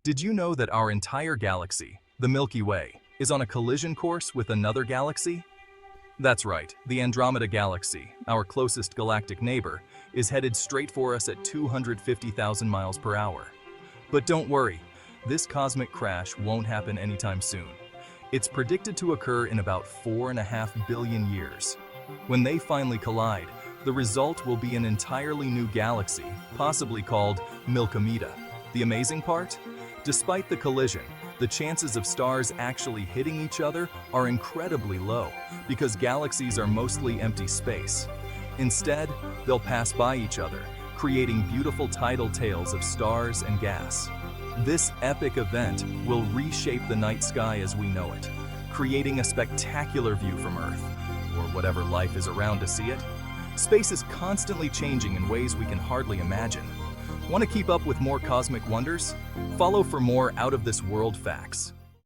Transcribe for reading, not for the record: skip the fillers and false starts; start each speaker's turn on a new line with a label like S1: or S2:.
S1: Did you know that our entire galaxy, the Milky Way, is on a collision course with another galaxy? That's right, the Andromeda Galaxy, our closest galactic neighbor, is headed straight for us at 250,000 miles per hour. But don't worry, this cosmic crash won't happen anytime soon. It's predicted to occur in about 4.5 billion years. When they finally collide, the result will be an entirely new galaxy, possibly called Milky. The amazing part? Despite the collision, the chances of stars actually hitting each other are incredibly low because galaxies are mostly empty space. Instead, they'll pass by each other, creating beautiful tidal tales of stars and gas. This epic event will reshape the night sky as we know it, creating a spectacular view from Earth, or whatever life is around to see it. Space is constantly changing in ways we can hardly imagine. Want to keep up with more cosmic wonders? Follow for more out-of-this-world facts.